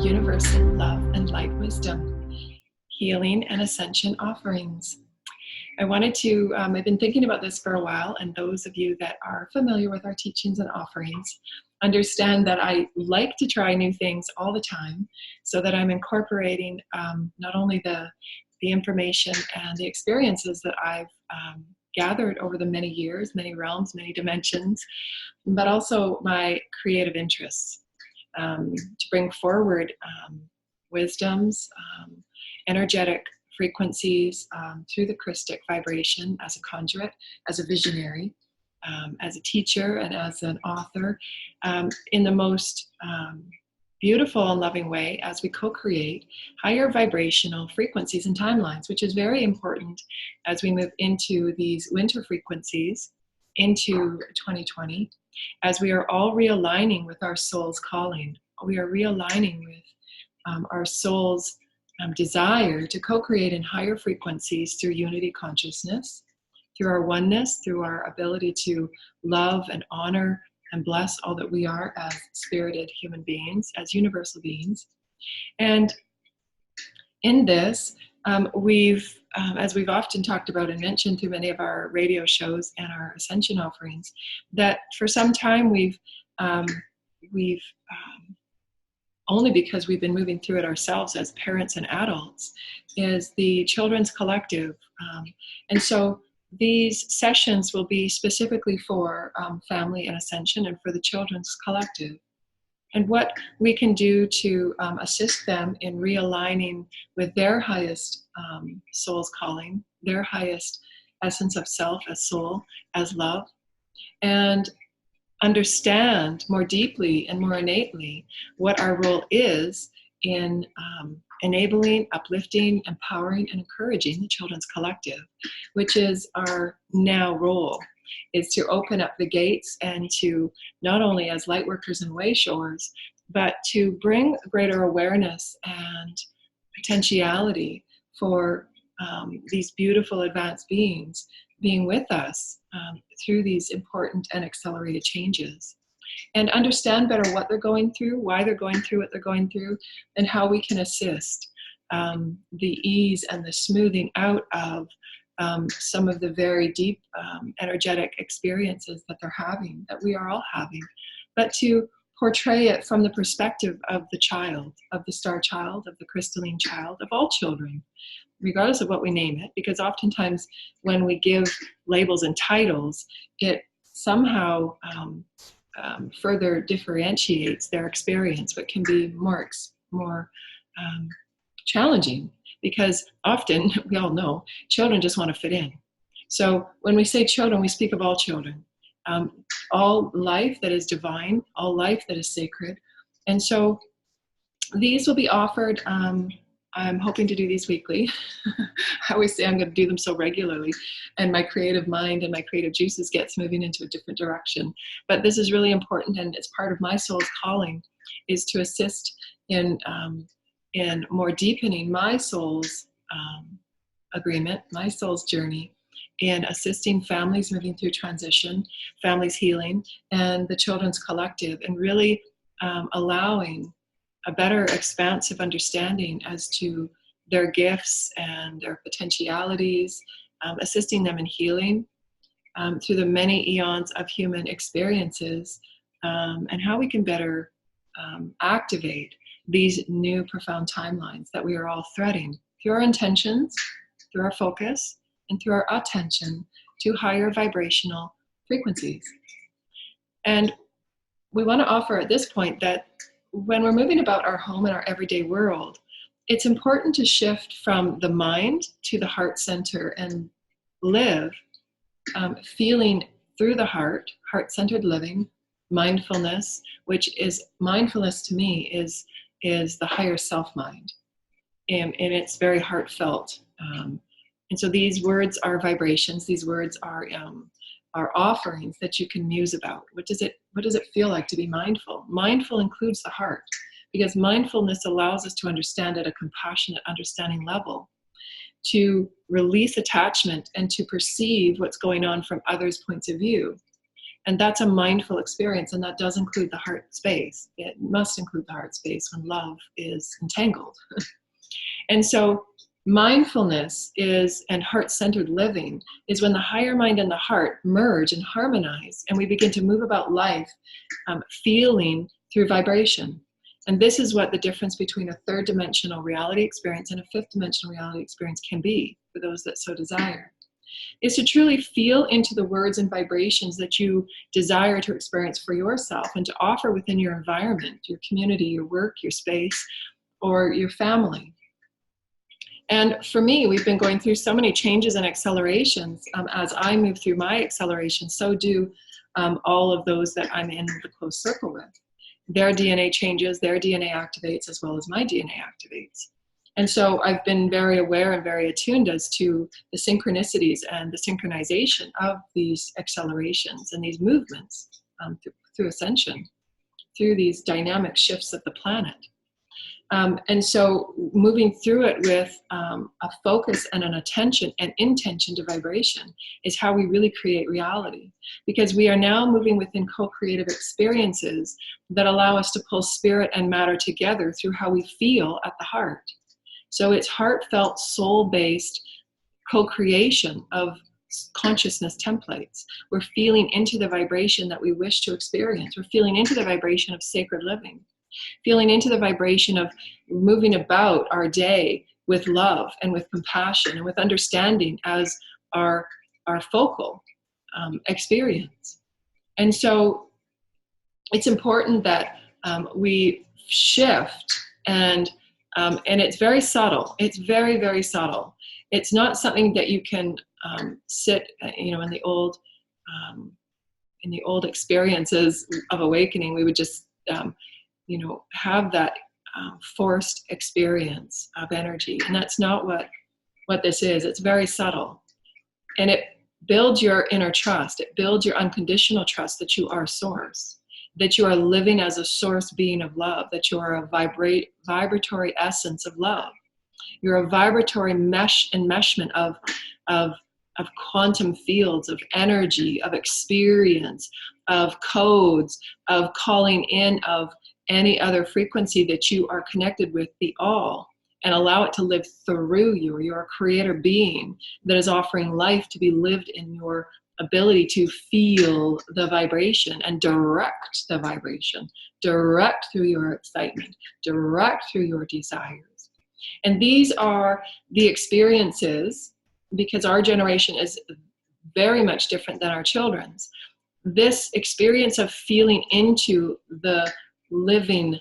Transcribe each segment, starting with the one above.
universal love and light wisdom, healing and ascension offerings. I wanted to, I've been thinking about this for a while, and those of you that are familiar with our teachings and offerings understand that I like to try new things all the time, so that I'm incorporating not only the information and the experiences that I've gathered over the many years, many realms, many dimensions, but also my creative interests to bring forward wisdoms, energetic frequencies through the Christic vibration as a conduit, as a visionary, as a teacher, and as an author, in the most beautiful and loving way as we co-create higher vibrational frequencies and timelines, which is very important as we move into these winter frequencies into 2020, as we are all realigning with our soul's calling. We are realigning with our soul's desire to co-create in higher frequencies through unity consciousness, through our oneness, through our ability to love and honor and bless all that we are as spirited human beings, as universal beings. And in this, we've, as we've often talked about and mentioned through many of our radio shows and our ascension offerings, that for some time we've only because we've been moving through it ourselves as parents and adults, is the Children's Collective. And so these sessions will be specifically for Family and Ascension and for the Children's Collective. And what we can do to assist them in realigning with their highest soul's calling, their highest essence of self as soul, as love, and understand more deeply and more innately what our role is in enabling, uplifting, empowering, and encouraging the Children's Collective, which is our now role, is to open up the gates and to not only as light workers and way showers, but to bring greater awareness and potentiality for these beautiful advanced beings being with us through these important and accelerated changes, and understand better what they're going through, why they're going through what they're going through, and how we can assist the ease and the smoothing out of some of the very deep energetic experiences that they're having, that we are all having, but to portray it from the perspective of the child, of the star child, of the crystalline child, of all children, regardless of what we name it, because oftentimes when we give labels and titles, it somehow further differentiates their experience, but can be more challenging, because often, we all know, children just want to fit in. So when we say children, we speak of all children, all life that is divine, all life that is sacred. And so these will be offered, I'm hoping to do these weekly. I always say I'm going to do them so regularly, and my creative mind and my creative juices gets moving into a different direction. But this is really important, and it's part of my soul's calling, is to assist in more deepening my soul's agreement, my soul's journey, in assisting families moving through transition, families healing, and the Children's Collective, and really allowing a better expansive understanding as to their gifts and their potentialities, assisting them in healing through the many eons of human experiences, and how we can better activate these new profound timelines that we are all threading through our intentions, through our focus, and through our attention to higher vibrational frequencies. And we want to offer at this point that when we're moving about our home and our everyday world, it's important to shift from the mind to the heart center and live feeling through the heart, heart-centered living, mindfulness, which is, mindfulness to me is the higher self-mind, and it's very heartfelt. And so these words are vibrations, these words are offerings that you can muse about. What does it feel like to be mindful? Mindful includes the heart, because mindfulness allows us to understand at a compassionate understanding level, to release attachment and to perceive what's going on from others' points of view. And that's a mindful experience, and that does include the heart space. It must include the heart space when love is entangled. And so mindfulness is, and heart-centered living is when the higher mind and the heart merge and harmonize, and we begin to move about life feeling through vibration. And this is what the difference between a third dimensional reality experience and a fifth dimensional reality experience can be for those that so desire, is to truly feel into the words and vibrations that you desire to experience for yourself and to offer within your environment, your community, your work, your space, or your family. And for me, we've been going through so many changes and accelerations. As I move through my acceleration, so do all of those that I'm in the close circle with. Their DNA changes, their DNA activates, as well as my DNA activates. And so I've been very aware and very attuned as to the synchronicities and the synchronization of these accelerations and these movements through ascension, through these dynamic shifts of the planet. And so moving through it with a focus and an attention and intention to vibration is how we really create reality. Because we are now moving within co-creative experiences that allow us to pull spirit and matter together through how we feel at the heart. So it's heartfelt, soul-based co-creation of consciousness templates. We're feeling into the vibration that we wish to experience. We're feeling into the vibration of sacred living. Feeling into the vibration of moving about our day with love and with compassion and with understanding as our focal experience. And so it's important that we shift, and it's very subtle. It's very, very subtle. It's not something that you can sit, in the old experiences of awakening. We would just have that forced experience of energy. And that's not what this is. It's very subtle. And it builds your inner trust. It builds your unconditional trust that you are source, that you are living as a source being of love, that you are a vibratory essence of love. You're a vibratory enmeshment of quantum fields, of energy, of experience, of codes, of calling in of any other frequency that you are connected with, the all, and allow it to live through you. You're a creator being that is offering life to be lived in your ability to feel the vibration and direct the vibration, direct through your excitement, direct through your desires. And these are the experiences, because our generation is very much different than our children's. This experience of feeling into the living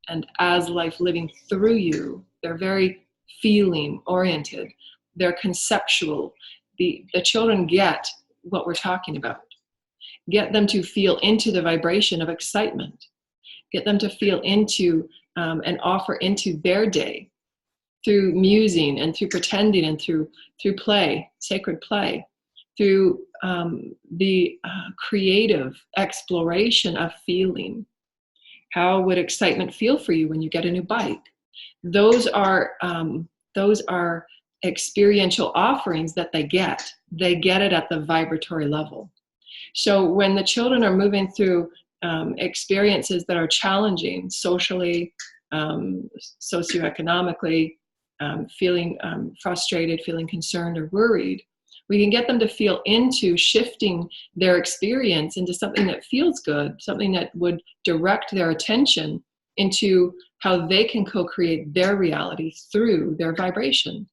and as life living through you, they're very feeling oriented. They're conceptual. The children get what we're talking about. Get them to feel into the vibration of excitement. Get them to feel into and offer into their day through musing and through pretending and through play, sacred play, through the creative exploration of feeling. How would excitement feel for you when you get a new bike? Those are experiential offerings that they get. They get it at the vibratory level. So when the children are moving through experiences that are challenging socially, socioeconomically, feeling frustrated, feeling concerned or worried, we can get them to feel into shifting their experience into something that feels good, something that would direct their attention into how they can co-create their reality through their vibration,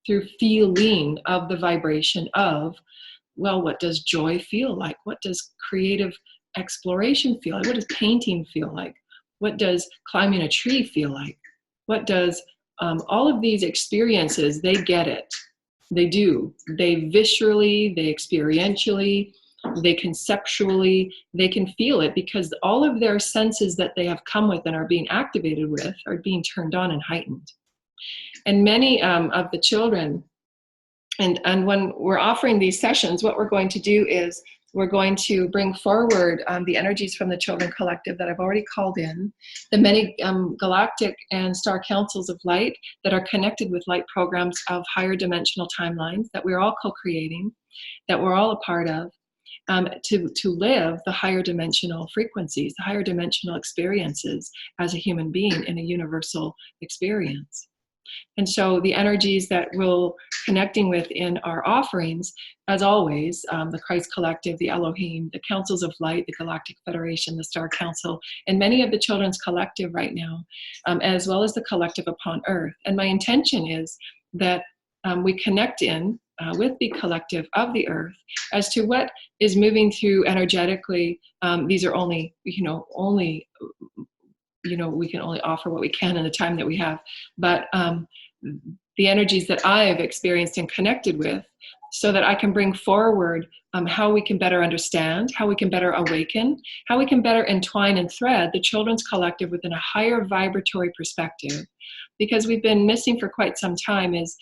through feeling of the vibration of, well, what does joy feel like? What does creative exploration feel like? What does painting feel like? What does climbing a tree feel like? What does all of these experiences, they get it. They do. They viscerally, they experientially, they conceptually, they can feel it because all of their senses that they have come with and are being activated with are being turned on and heightened. And many of the children, and when we're offering these sessions, what we're going to do is we're going to bring forward the energies from the Children Collective that I've already called in, the many galactic and star councils of light that are connected with light programs of higher dimensional timelines that we're all co-creating, that we're all a part of. to live the higher dimensional frequencies, the higher dimensional experiences as a human being in a universal experience. And so the energies that we're connecting with in our offerings, as always, the Christ Collective, the Elohim, the Councils of Light, the Galactic Federation, the Star Council, and many of the Children's Collective right now, as well as the collective upon Earth. And my intention is that we connect in with the collective of the Earth as to what is moving through energetically. These are only we can only offer what we can in the time that we have, but the energies that I've experienced and connected with, so that I can bring forward how we can better understand, how we can better awaken, how we can better entwine and thread the Children's Collective within a higher vibratory perspective. Because we've been missing for quite some time is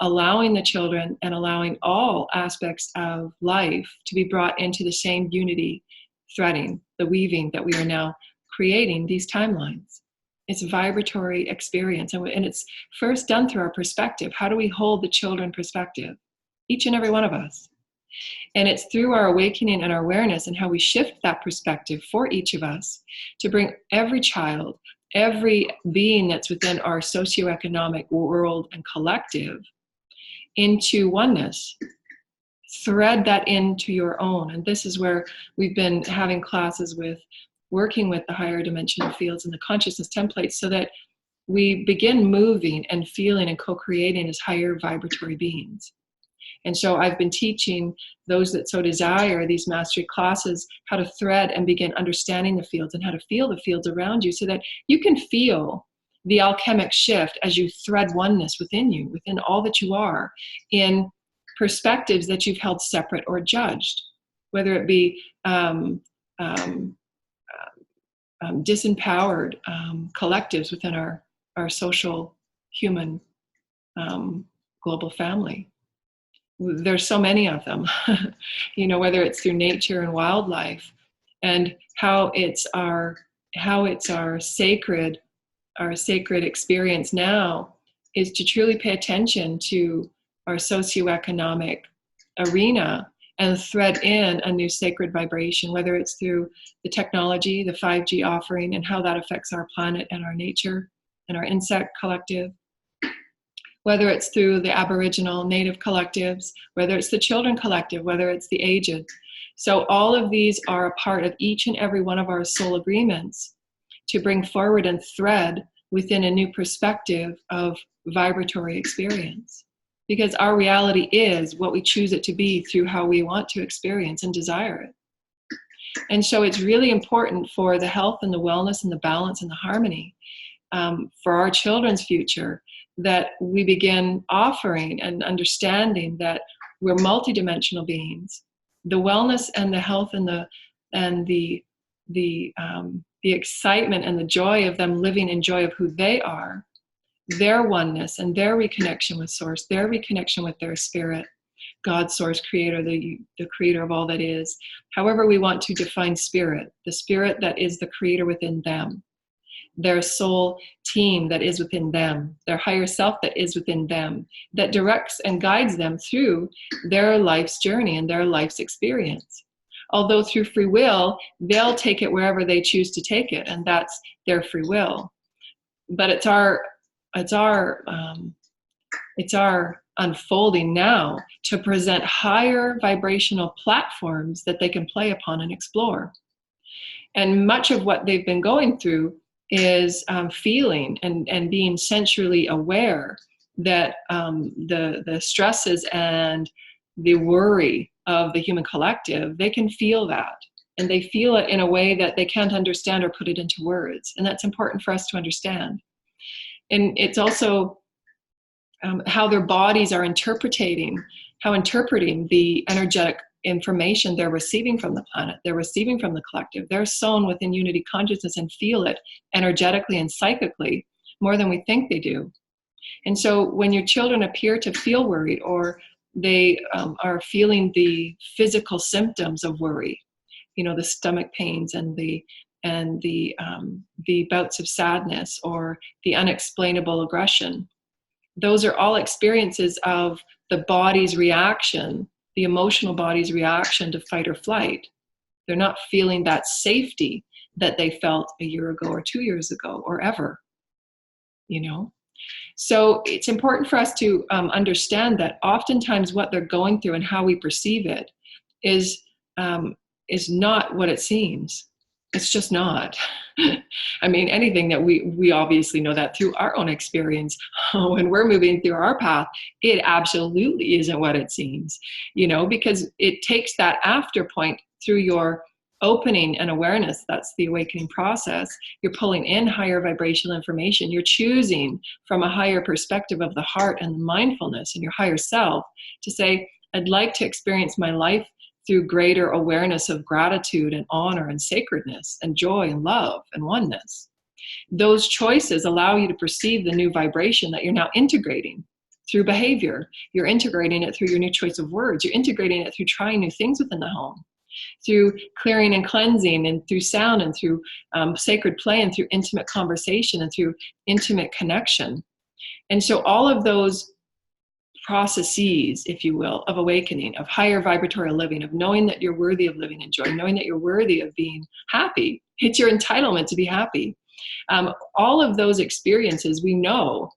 allowing the children and allowing all aspects of life to be brought into the same unity, threading, the weaving that we are now creating these timelines. It's a vibratory experience, and it's first done through our perspective. How do we hold the children perspective? Each and every one of us. And it's through our awakening and our awareness and how we shift that perspective for each of us to bring every child, every being that's within our socioeconomic world and collective into oneness. Thread that into your own. And this is where we've been having classes with working with the higher dimensional fields and the consciousness templates, so that we begin moving and feeling and co-creating as higher vibratory beings. And so I've been teaching those that so desire these mastery classes how to thread and begin understanding the fields and how to feel the fields around you, so that you can feel the alchemic shift as you thread oneness within you, within all that you are, in perspectives that you've held separate or judged, whether it be disempowered collectives within our social human global family. There's so many of them, whether it's through nature and wildlife, and how it's our sacred experience now is to truly pay attention to our socioeconomic arena and thread in a new sacred vibration, whether it's through the technology, the 5G offering, and how that affects our planet and our nature and our insect collective, whether it's through the Aboriginal Native collectives, whether it's the Children Collective, whether it's the aged. So all of these are a part of each and every one of our soul agreements to bring forward and thread within a new perspective of vibratory experience. Because our reality is what we choose it to be through how we want to experience and desire it. And so it's really important for the health and the wellness and the balance and the harmony for our children's future that we begin offering and understanding that we're multidimensional beings. The wellness and the health and the excitement and the joy of them living in joy of who they are, their oneness and their reconnection with source, their reconnection with their spirit, God, source, creator, the creator of all that is. However we want to define spirit, the spirit that is the creator within them, their soul team that is within them, their higher self that is within them, that directs and guides them through their life's journey and their life's experience. Although through free will, they'll take it wherever they choose to take it, and that's their free will. But it's our unfolding now to present higher vibrational platforms that they can play upon and explore. And much of what they've been going through is feeling and being sensually aware that the stresses and the worry of the human collective, they can feel that. And they feel it in a way that they can't understand or put it into words. And that's important for us to understand. And it's also how their bodies are interpreting the energetic information they're receiving from the planet, they're receiving from the collective. They're sown within unity consciousness and feel it energetically and psychically more than we think they do. And so when your children appear to feel worried, or they are feeling the physical symptoms of worry, the stomach pains and the bouts of sadness or the unexplainable aggression, those are all experiences of the body's reaction the emotional body's reaction to fight or flight. They're not feeling that safety that they felt a year ago or 2 years ago or ever, you know? So it's important for us to understand that oftentimes what they're going through and how we perceive it is not what it seems. It's just not. I mean, anything that we obviously know that through our own experience, when we're moving through our path, it absolutely isn't what it seems, you know, because it takes that after point through your opening and awareness. That's the awakening process. You're pulling in higher vibrational information. You're choosing from a higher perspective of the heart and the mindfulness and your higher self to say, I'd like to experience my life through greater awareness of gratitude and honor and sacredness and joy and love and oneness. Those choices allow you to perceive the new vibration that you're now integrating through behavior. You're integrating it through your new choice of words. You're integrating it through trying new things within the home, through clearing and cleansing, and through sound, and through sacred play, and through intimate conversation, and through intimate connection. And so all of those processes, if you will, of awakening, of higher vibratory living, of knowing that you're worthy of living in joy, knowing that you're worthy of being happy. It's your entitlement to be happy. All of those experiences, we know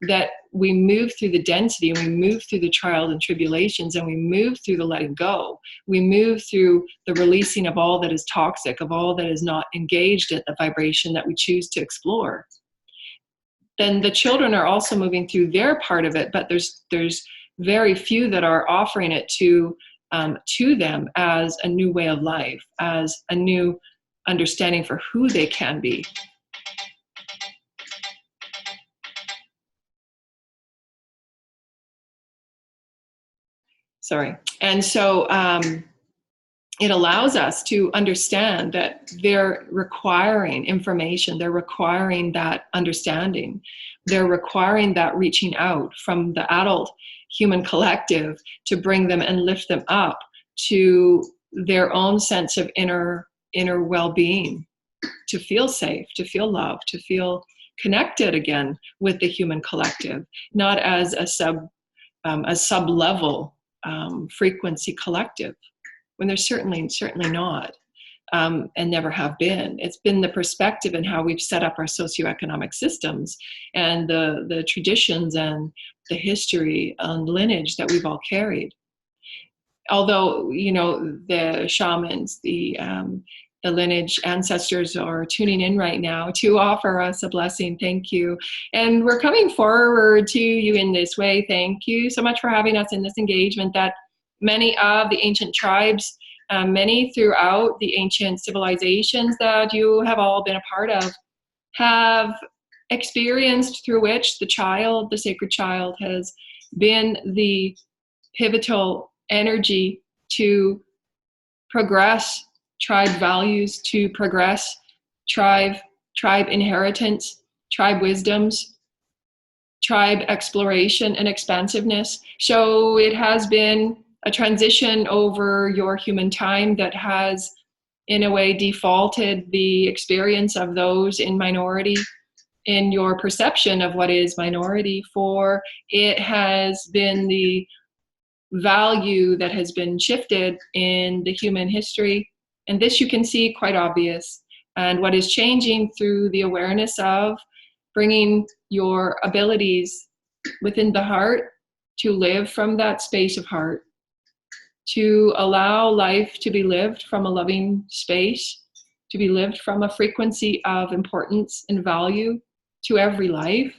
that we move through the density, and we move through the trials and tribulations, and we move through the letting go. We move through the releasing of all that is toxic, of all that is not engaged at the vibration that we choose to explore. Then the children are also moving through their part of it, but there's very few that are offering it to them as a new way of life, as a new understanding for who they can be. Sorry. And so it allows us to understand that they're requiring information, they're requiring that understanding, they're requiring that reaching out from the adult human collective to bring them and lift them up to their own sense of inner well-being, to feel safe, to feel loved, to feel connected again with the human collective, not as a sub-level frequency collective, when they're certainly not, and never have been. It's been the perspective and how we've set up our socioeconomic systems and the traditions and the history and lineage that we've all carried. Although, you know, the shamans, the lineage ancestors are tuning in right now to offer us a blessing. Thank you. And we're coming forward to you in this way. Thank you so much for having us in this engagement. That many of the ancient tribes, many throughout the ancient civilizations that you have all been a part of, have experienced, through which the sacred child, has been the pivotal energy to progress tribe values, to progress tribe inheritance, tribe wisdoms, tribe exploration and expansiveness. So it has been a transition over your human time that has, in a way, defaulted the experience of those in minority in your perception of what is minority, for it has been the value that has been shifted in the human history. And this you can see quite obvious. And what is changing through the awareness of bringing your abilities within the heart to live from that space of heart, to allow life to be lived from a loving space, to be lived from a frequency of importance and value to every life,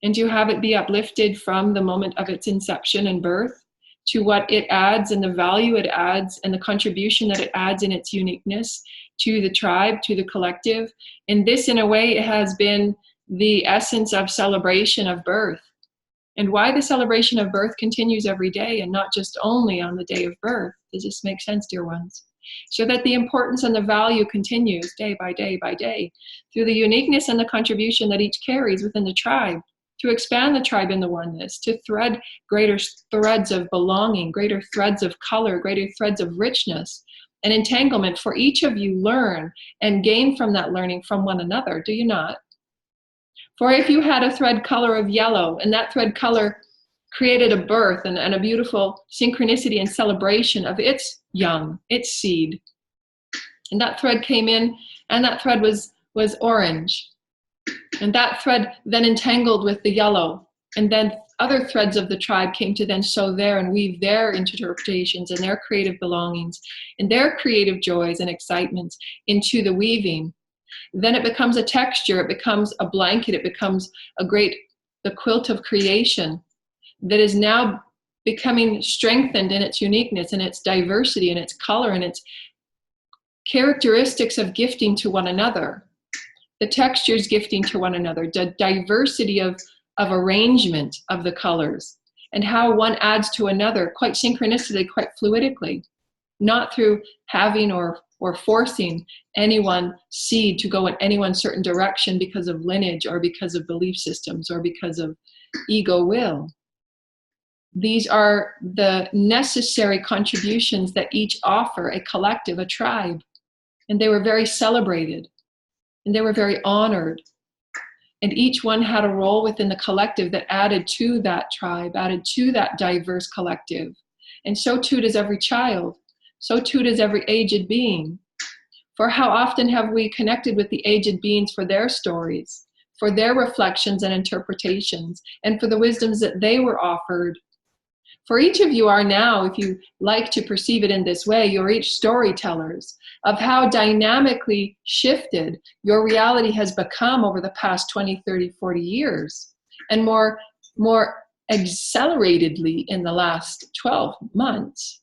and to have it be uplifted from the moment of its inception and birth to what it adds and the value it adds and the contribution that it adds in its uniqueness to the tribe, to the collective. And this, in a way, has been the essence of celebration of birth, and why the celebration of birth continues every day and not just only on the day of birth. Does this make sense, dear ones? So that the importance and the value continues day by day by day through the uniqueness and the contribution that each carries within the tribe, to expand the tribe in the oneness, to thread greater threads of belonging, greater threads of color, greater threads of richness and entanglement. For each of you learn and gain from that learning from one another, do you not? For if you had a thread color of yellow, and that thread color created a birth and a beautiful synchronicity and celebration of its young, its seed. And that thread came in, and that thread was orange. And that thread then entangled with the yellow. And then other threads of the tribe came to then sew there and weave their interpretations and their creative belongings and their creative joys and excitements into the weaving. Then it becomes a texture, it becomes a blanket, it becomes the quilt of creation that is now becoming strengthened in its uniqueness and its diversity and its color and its characteristics of gifting to one another. The textures gifting to one another, the diversity of arrangement of the colors, and how one adds to another quite synchronistically, quite fluidically, not through having or forcing anyone's seed to go in any one certain direction because of lineage or because of belief systems or because of ego will. These are the necessary contributions that each offer a collective, a tribe. And they were very celebrated. And they were very honored. And each one had a role within the collective that added to that tribe, added to that diverse collective. And so too does every child. So too does every aged being. For how often have we connected with the aged beings for their stories, for their reflections and interpretations, and for the wisdoms that they were offered? For each of you are now, if you like to perceive it in this way, you're each storytellers of how dynamically shifted your reality has become over the past 20, 30, 40 years, and more acceleratedly in the last 12 months,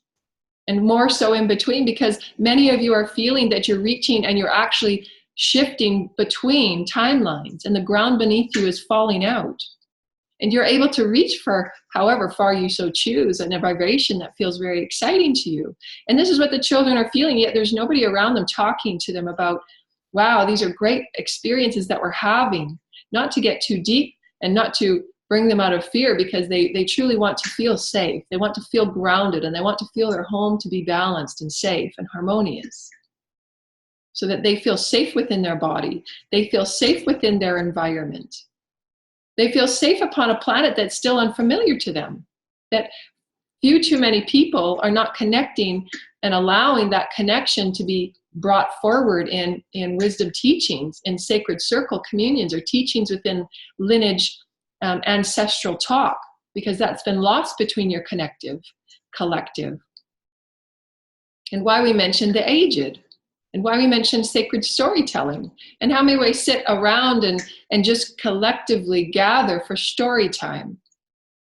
and more so in between, because many of you are feeling that you're reaching and you're actually shifting between timelines, and the ground beneath you is falling out. And you're able to reach for however far you so choose in a vibration that feels very exciting to you. And this is what the children are feeling, yet there's nobody around them talking to them about, wow, these are great experiences that we're having. Not to get too deep and not to bring them out of fear, because they truly want to feel safe. They want to feel grounded, and they want to feel their home to be balanced and safe and harmonious, so that they feel safe within their body. They feel safe within their environment. They feel safe upon a planet that's still unfamiliar to them, that few too many people are not connecting and allowing that connection to be brought forward in wisdom teachings, in sacred circle communions, or teachings within lineage ancestral talk, because that's been lost between your collective. And why we mentioned the aged, and why we mentioned sacred storytelling, and how may we sit around and just collectively gather for story time.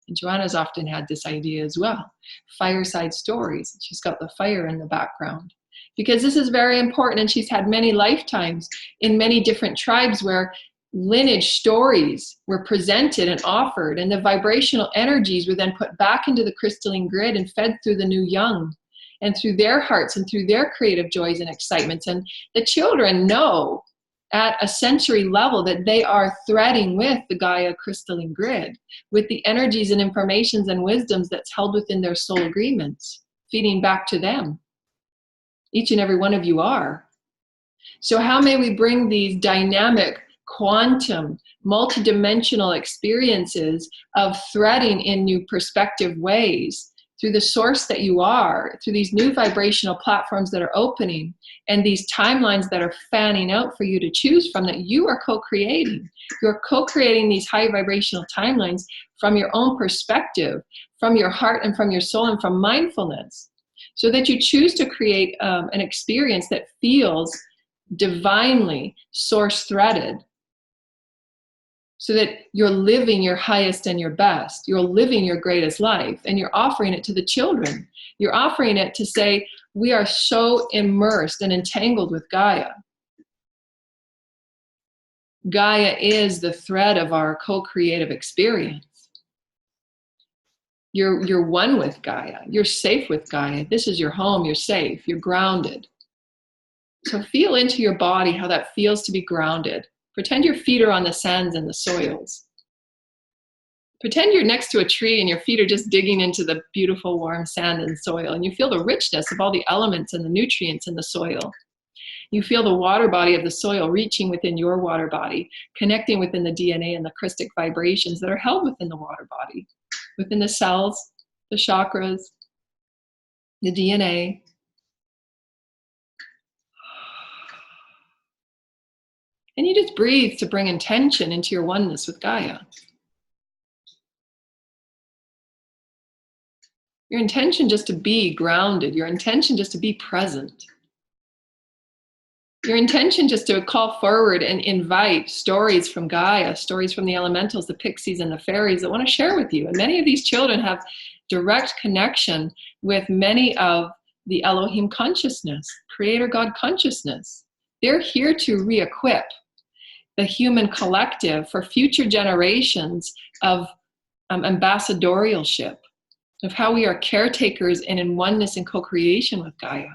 And Joanna's often had this idea as well, fireside stories. She's got the fire in the background, because this is very important, and she's had many lifetimes in many different tribes where lineage stories were presented and offered, and the vibrational energies were then put back into the crystalline grid and fed through the new young, and through their hearts and through their creative joys and excitements. And the children know at a sensory level that they are threading with the Gaia crystalline grid, with the energies and informations and wisdoms that's held within their soul agreements, feeding back to them. Each and every one of you are. So how may we bring these dynamic, quantum, multidimensional experiences of threading in new perspective ways through the source that you are, through these new vibrational platforms that are opening, and these timelines that are fanning out for you to choose from, that you are co-creating. You're co-creating these high vibrational timelines from your own perspective, from your heart and from your soul and from mindfulness, so that you choose to create an experience that feels divinely source-threaded, so that you're living your highest and your best. You're living your greatest life, and you're offering it to the children. You're offering it to say, we are so immersed and entangled with Gaia. Gaia is the thread of our co-creative experience. You're one with Gaia. You're safe with Gaia. This is your home. You're safe. You're grounded. So feel into your body how that feels to be grounded. Pretend your feet are on the sands and the soils. Pretend you're next to a tree and your feet are just digging into the beautiful warm sand and soil, and you feel the richness of all the elements and the nutrients in the soil. You feel the water body of the soil reaching within your water body, connecting within the DNA and the Christic vibrations that are held within the water body. within the cells, the chakras, the DNA. And you just breathe to bring intention into your oneness with Gaia. Your intention just to be grounded, your intention just to be present. Your intention just to call forward and invite stories from Gaia, stories from the elementals, the pixies and the fairies that want to share with you. And many of these children have direct connection with many of the Elohim consciousness, Creator God consciousness. They're here to re-equip the human collective for future generations of ambassadorialship, of how we are caretakers and in oneness and co-creation with Gaia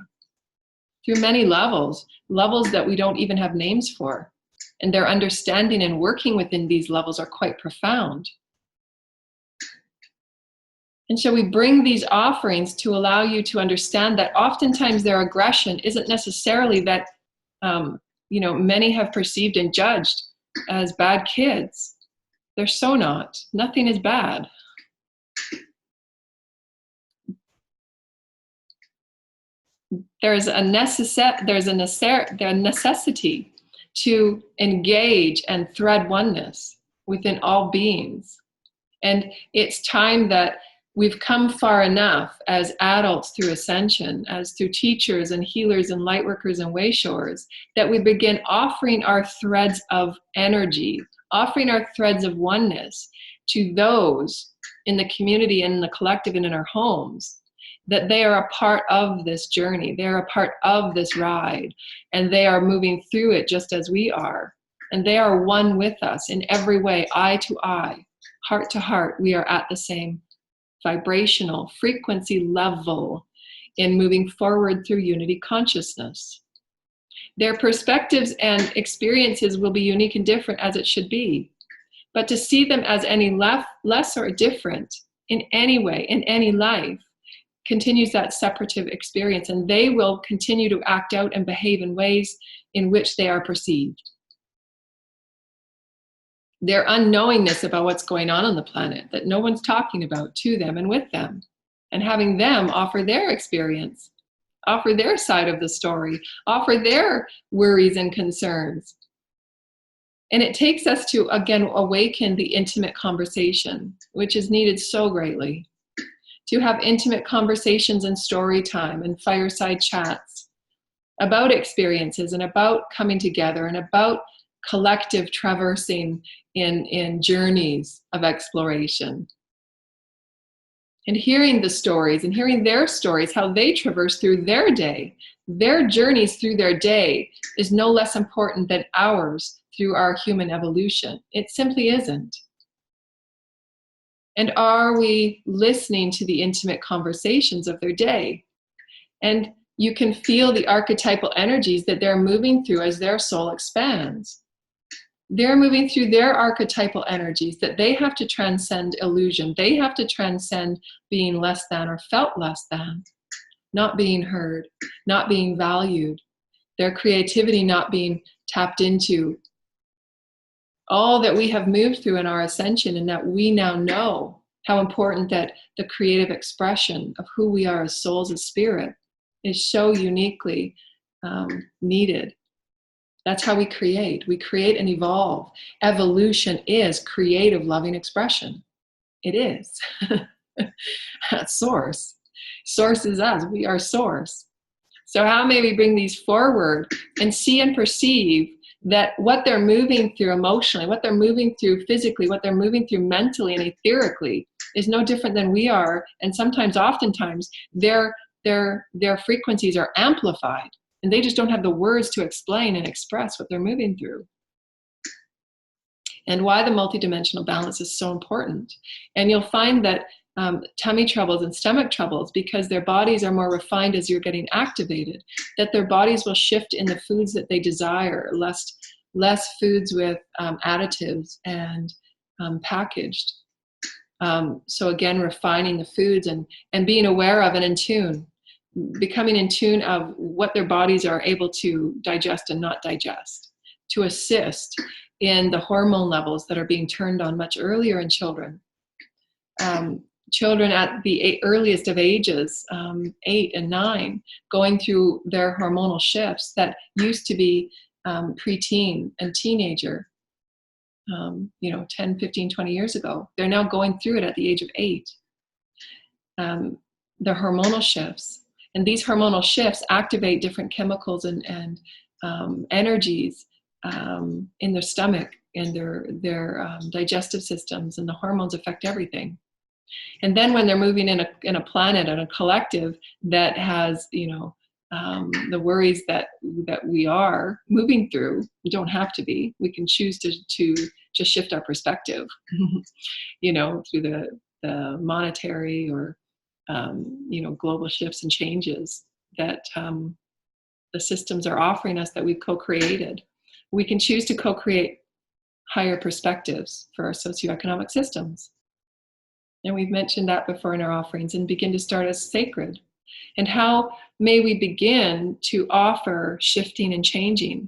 through many levels that we don't even have names for. And their understanding and working within these levels are quite profound. And so we bring these offerings to allow you to understand that oftentimes their aggression isn't necessarily that, many have perceived and judged as bad kids. They're so not. Nothing is bad. There's a necessity to engage and thread oneness within all beings. And it's time that we've come far enough as adults through ascension, as through teachers and healers and light workers and way showers, that we begin offering our threads of energy, offering our threads of oneness to those in the community and in the collective and in our homes, that they are a part of this journey, they're a part of this ride, and they are moving through it just as we are. And they are one with us in every way, eye to eye, heart to heart. We are at the same vibrational frequency level in moving forward through unity consciousness. Their perspectives and experiences will be unique and different as it should be. But to see them as any less or different in any way, in any life, continues that separative experience, and they will continue to act out and behave in ways in which they are perceived. Their unknowingness about what's going on the planet that no one's talking about to them and with them, and having them offer their experience, offer their side of the story, offer their worries and concerns. And it takes us to, again, awaken the intimate conversation, which is needed so greatly. To have intimate conversations and story time and fireside chats about experiences and about coming together and about collective traversing in journeys of exploration. And hearing the stories and hearing their stories, how they traverse through their day. Their journeys through their day is no less important than ours through our human evolution. It simply isn't. And are we listening to the intimate conversations of their day? And you can feel the archetypal energies that they're moving through as their soul expands. They're moving through their archetypal energies that they have to transcend illusion. They have to transcend being less than or felt less than, not being heard, not being valued, their creativity not being tapped into. All that we have moved through in our ascension, and that we now know how important that the creative expression of who we are as souls, as spirit, is so uniquely needed. That's how we create. We create and evolve. Evolution is creative, loving expression. It is. That's source. Source is us. We are source. So how may we bring these forward and see and perceive that what they're moving through emotionally, what they're moving through physically, what they're moving through mentally and etherically is no different than we are. And sometimes, oftentimes, their frequencies are amplified, and they just don't have the words to explain and express what they're moving through. And why the multidimensional balance is so important. And you'll find that tummy troubles and stomach troubles, because their bodies are more refined as you're getting activated, that their bodies will shift in the foods that they desire, less foods with additives and packaged. So again, refining the foods and being aware of and in tune, becoming in tune of what their bodies are able to digest and not digest, to assist in the hormone levels that are being turned on much earlier in children. children at the earliest of ages, 8 and 9, going through their hormonal shifts that used to be preteen and teenager, 10, 15, 20 years ago. They're now going through it at the age of 8. The hormonal shifts. And these hormonal shifts activate different chemicals and energies in their stomach and their digestive systems, and the hormones affect everything. And then when they're moving in a planet and a collective that has, the worries that we are moving through, we don't have to be. We can choose to just shift our perspective, through the monetary or global shifts and changes that the systems are offering us that we've co-created. We can choose to co-create higher perspectives for our socioeconomic systems. And we've mentioned that before in our offerings, and begin to start as sacred. And how may we begin to offer shifting and changing?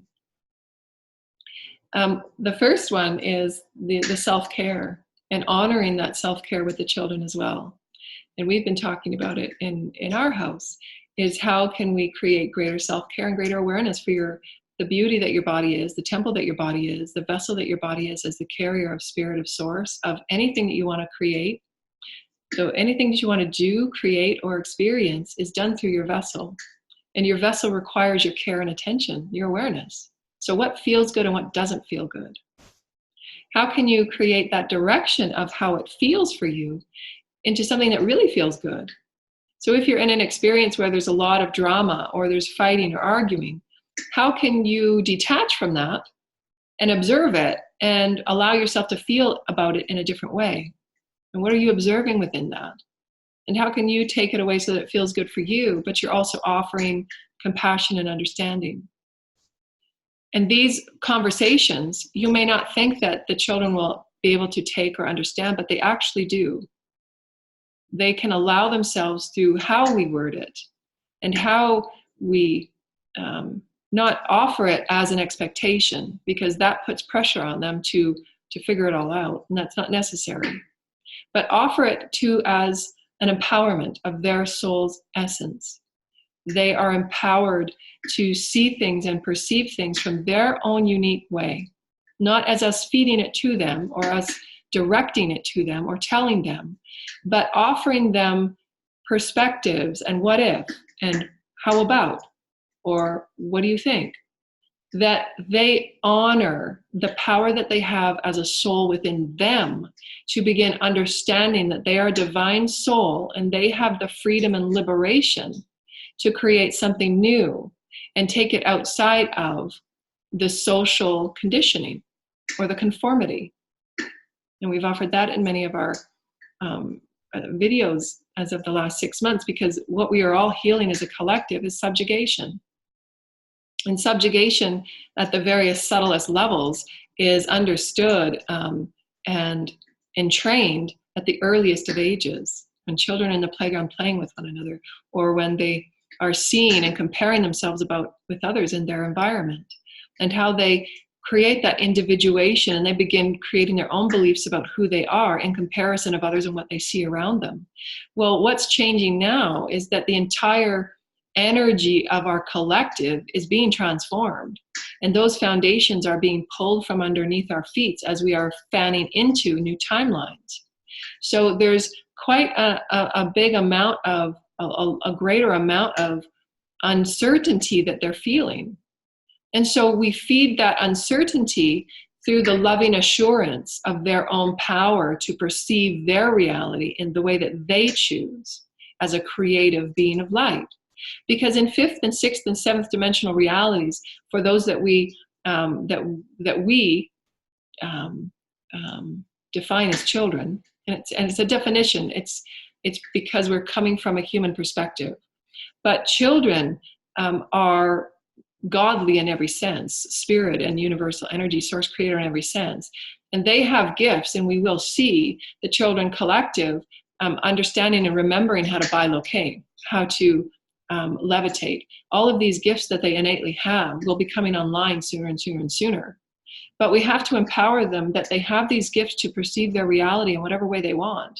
The first one is the self-care, and honoring that self-care with the children as well. And we've been talking about it in our house, is how can we create greater self-care and greater awareness for the beauty that your body is, the temple that your body is, the vessel that your body is as the carrier of spirit, of source, of anything that you want to create. So anything that you want to do, create, or experience is done through your vessel. And your vessel requires your care and attention, your awareness. So what feels good and what doesn't feel good? How can you create that direction of how it feels for you into something that really feels good? So if you're in an experience where there's a lot of drama or there's fighting or arguing, how can you detach from that and observe it and allow yourself to feel about it in a different way? And what are you observing within that? And how can you take it away so that it feels good for you, but you're also offering compassion and understanding? And these conversations, you may not think that the children will be able to take or understand, but they actually do. They can allow themselves through how we word it and how we not offer it as an expectation, because that puts pressure on them to figure it all out, and that's not necessary. But offer it as an empowerment of their soul's essence. They are empowered to see things and perceive things from their own unique way, not as us feeding it to them or us directing it to them or telling them, but offering them perspectives and what if and how about or what do you think, that they honor the power that they have as a soul within them to begin understanding that they are a divine soul and they have the freedom and liberation to create something new and take it outside of the social conditioning or the conformity. And we've offered that in many of our videos as of the last 6 months, because what we are all healing as a collective is subjugation. And subjugation at the various subtlest levels is understood and entrained at the earliest of ages, when children are in the playground playing with one another, or when they are seeing and comparing themselves with others in their environment, and how they create that individuation and they begin creating their own beliefs about who they are in comparison of others and what they see around them. Well, what's changing now is that the entire energy of our collective is being transformed, and those foundations are being pulled from underneath our feet as we are fanning into new timelines. So there's quite a big amount of a greater amount of uncertainty that they're feeling, and so we feed that uncertainty through the loving assurance of their own power to perceive their reality in the way that they choose as a creative being of light. Because in 5th and 6th and 7th dimensional realities, for those that we define as children, and it's a definition. It's because we're coming from a human perspective. But children are godly in every sense, spirit and universal energy, source creator in every sense, and they have gifts. And we will see the children collective understanding and remembering how to bilocate, how to levitate. All of these gifts that they innately have will be coming online sooner and sooner and sooner. But we have to empower them that they have these gifts to perceive their reality in whatever way they want.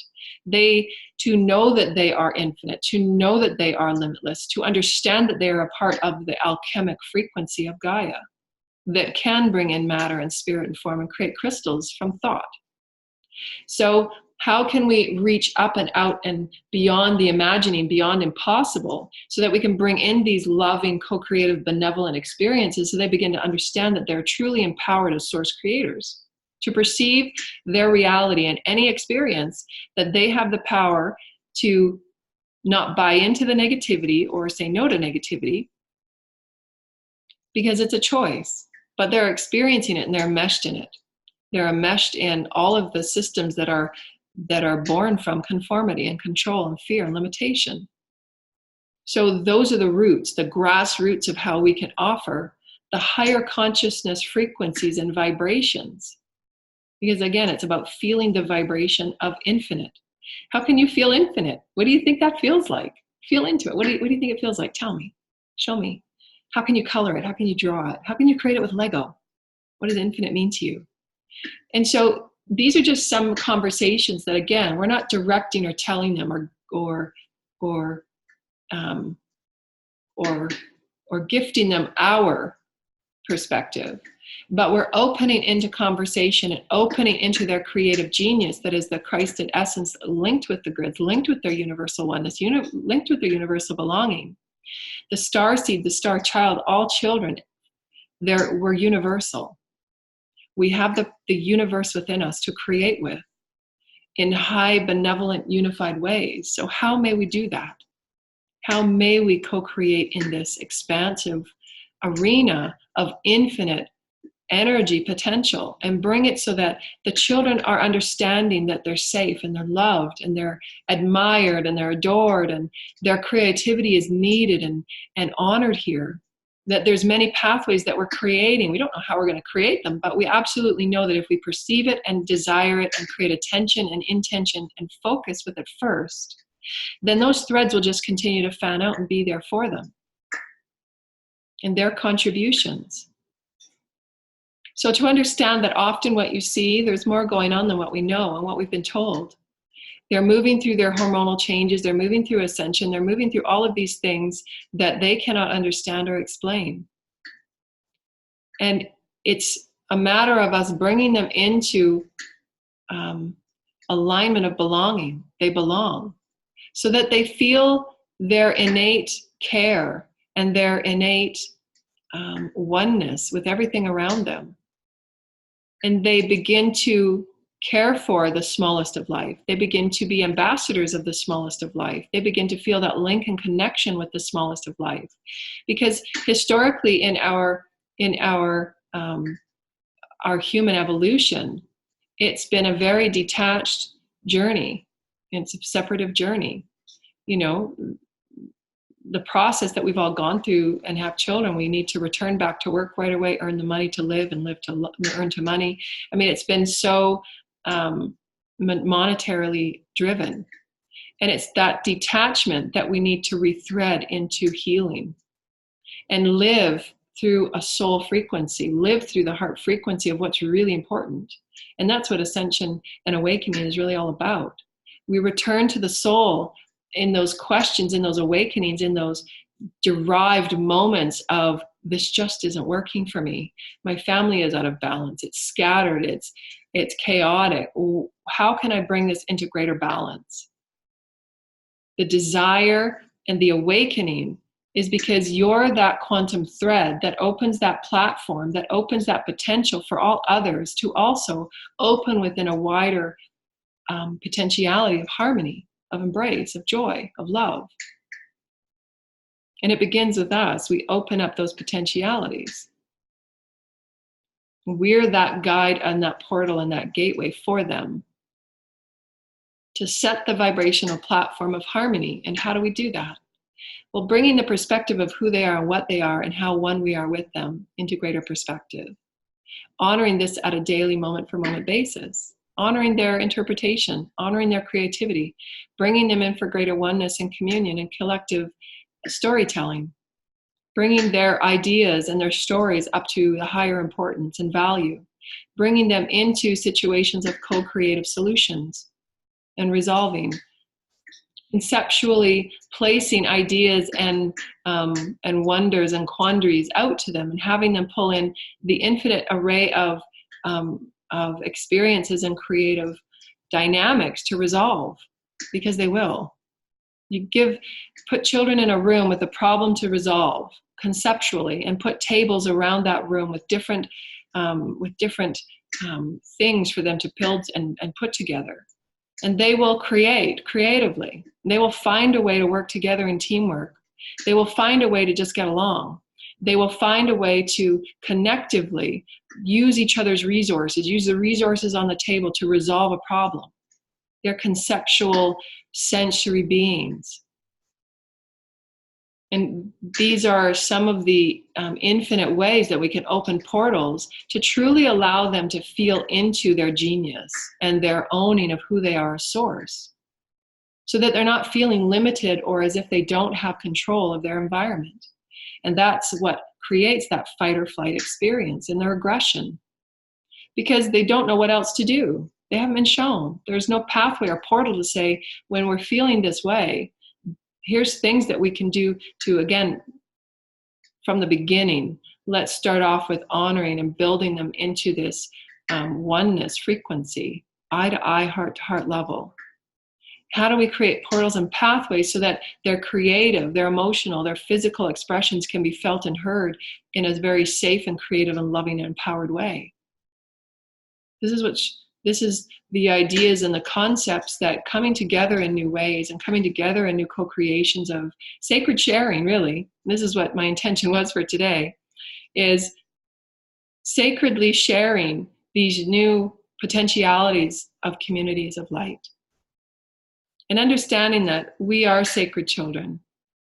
To know that they are infinite, to know that they are limitless, to understand that they are a part of the alchemic frequency of Gaia that can bring in matter and spirit and form and create crystals from thought. So how can we reach up and out and beyond the imagining, beyond impossible, so that we can bring in these loving, co-creative, benevolent experiences so they begin to understand that they're truly empowered as source creators to perceive their reality and any experience, that they have the power to not buy into the negativity or say no to negativity, because it's a choice, but they're experiencing it and they're enmeshed in it. They're enmeshed in all of the systems that are born from conformity and control and fear and limitation. So those are the roots, the grassroots of how we can offer the higher consciousness frequencies and vibrations. Because again, it's about feeling the vibration of infinite. How can you feel infinite? What do you think that feels like? Feel into it. What do you think it feels like? Tell me. Show me. How can you color it? How can you draw it? How can you create it with Lego? What does infinite mean to you? And so these are just some conversations that, again, we're not directing or telling them or gifting them our perspective, but we're opening into conversation and opening into their creative genius that is the Christed essence, linked with the grids, linked with their universal oneness, linked with their universal belonging. The star seed, the star child, all children, we're universal. We have the universe within us to create with in high, benevolent, unified ways. So how may we do that? How may we co-create in this expansive arena of infinite energy potential and bring it so that the children are understanding that they're safe and they're loved and they're admired and they're adored and their creativity is needed and honored here? That there's many pathways that we're creating. We don't know how we're going to create them, but we absolutely know that if we perceive it and desire it and create attention and intention and focus with it first, then those threads will just continue to fan out and be there for them and their contributions. So to understand that often what you see, there's more going on than what we know and what we've been told. They're moving through their hormonal changes, they're moving through ascension, they're moving through all of these things that they cannot understand or explain. And it's a matter of us bringing them into alignment of belonging. They belong. So that they feel their innate care and their innate oneness with everything around them. And they begin to care for the smallest of life. They begin to be ambassadors of the smallest of life. They begin to feel that link and connection with the smallest of life. Because historically in our human evolution, it's been a very detached journey. It's a separative journey. You know, the process that we've all gone through and have children, we need to return back to work right away, earn the money to live and live to earn to money. I mean, it's been so monetarily driven. And it's that detachment that we need to rethread into healing and live through a soul frequency, live through the heart frequency of what's really important. And that's what ascension and awakening is really all about. We return to the soul in those questions, in those awakenings, in those derived moments of, this just isn't working for me. My family is out of balance. It's scattered. It's chaotic. How can I bring this into greater balance? The desire and the awakening is because you're that quantum thread that opens that platform, that opens that potential for all others to also open within a wider potentiality of harmony, of embrace, of joy, of love. And it begins with us. We open up those potentialities. We're that guide and that portal and that gateway for them to set the vibrational platform of harmony. And how do we do that? Well, bringing the perspective of who they are and what they are and how one we are with them into greater perspective. Honoring this at a daily moment for moment basis. Honoring their interpretation, honoring their creativity, bringing them in for greater oneness and communion and collective storytelling, bringing their ideas and their stories up to the higher importance and value, bringing them into situations of co-creative solutions and resolving, conceptually placing ideas and wonders and quandaries out to them, and having them pull in the infinite array of experiences and creative dynamics to resolve, because they will. You put children in a room with a problem to resolve conceptually, and put tables around that room with different things for them to build and put together. And they will create creatively. They will find a way to work together in teamwork. They will find a way to just get along. They will find a way to connectively use each other's resources, use the resources on the table to resolve a problem. They're conceptual, sensory beings. And these are some of the infinite ways that we can open portals to truly allow them to feel into their genius and their owning of who they are as source, so that they're not feeling limited or as if they don't have control of their environment. And that's what creates that fight or flight experience and their aggression, because they don't know what else to do. They haven't been shown. There's no pathway or portal to say, when we're feeling this way, here's things that we can do to, again, from the beginning, let's start off with honoring and building them into this oneness frequency, eye-to-eye, heart-to-heart level. How do we create portals and pathways so that their creative, their emotional, their physical expressions can be felt and heard in a very safe and creative and loving and empowered way? This is the ideas and the concepts that coming together in new ways and coming together in new co-creations of sacred sharing, really. This is what my intention was for today, is sacredly sharing these new potentialities of communities of light. And understanding that we are sacred children.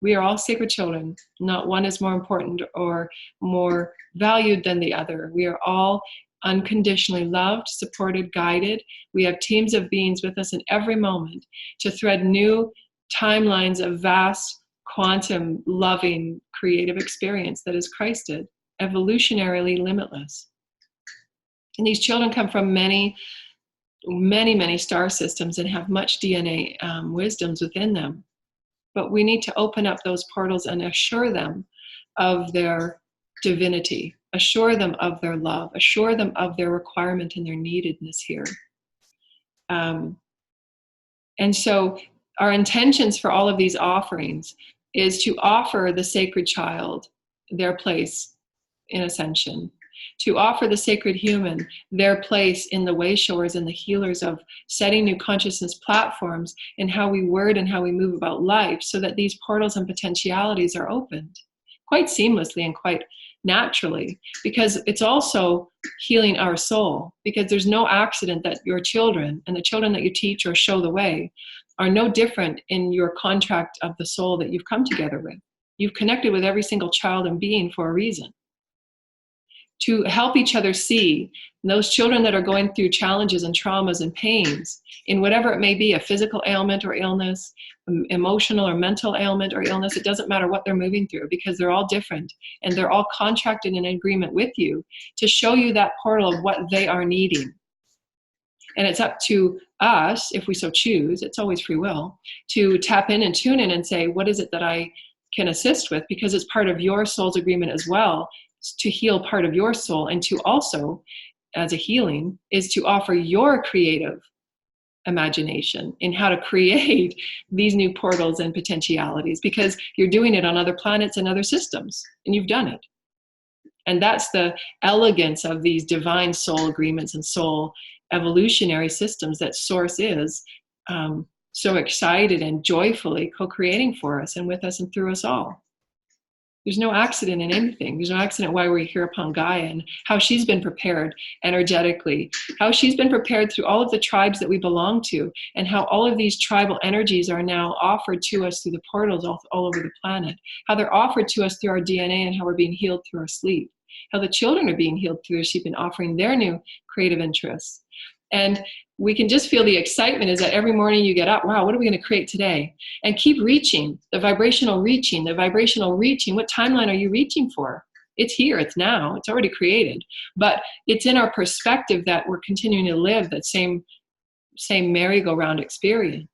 We are all sacred children. Not one is more important or more valued than the other. We are all unconditionally loved, supported, guided. We have teams of beings with us in every moment to thread new timelines of vast, quantum, loving, creative experience that is Christed, evolutionarily limitless. And these children come from many, many star systems and have much DNA wisdoms within them. But we need to open up those portals and assure them of their divinity, assure them of their love, assure them of their requirement and their neededness here. And so our intentions for all of these offerings is to offer the sacred child their place in ascension, to offer the sacred human their place in the way showers and the healers of setting new consciousness platforms in how we word and how we move about life, so that these portals and potentialities are opened quite seamlessly and quite naturally, because it's also healing our soul, because there's no accident that your children and the children that you teach or show the way are no different in your contract of the soul that you've come together with. You've connected with every single child and being for a reason, to help each other see those children that are going through challenges and traumas and pains in whatever it may be, a physical ailment or illness, emotional or mental ailment or illness. It doesn't matter what they're moving through, because they're all different and they're all contracted in agreement with you to show you that portal of what they are needing. And it's up to us, if we so choose, it's always free will, to tap in and tune in and say, what is it that I can assist with? Because it's part of your soul's agreement as well, to heal part of your soul, and to also, as a healing, is to offer your creative imagination in how to create these new portals and potentialities, because you're doing it on other planets and other systems, and you've done it. And that's the elegance of these divine soul agreements and soul evolutionary systems that Source is so excited and joyfully co-creating for us and with us and through us all. There's no accident in anything. There's no accident why we're here upon Gaia, and how she's been prepared energetically, how she's been prepared through all of the tribes that we belong to, and how all of these tribal energies are now offered to us through the portals all over the planet, how they're offered to us through our DNA, and how we're being healed through our sleep, how the children are being healed through their sleep and offering their new creative interests. And we can just feel the excitement is that every morning you get up, wow, what are we going to create today? And keep reaching, the vibrational reaching. What timeline are you reaching for? It's here, it's now, it's already created. But it's in our perspective that we're continuing to live that same merry-go-round experience.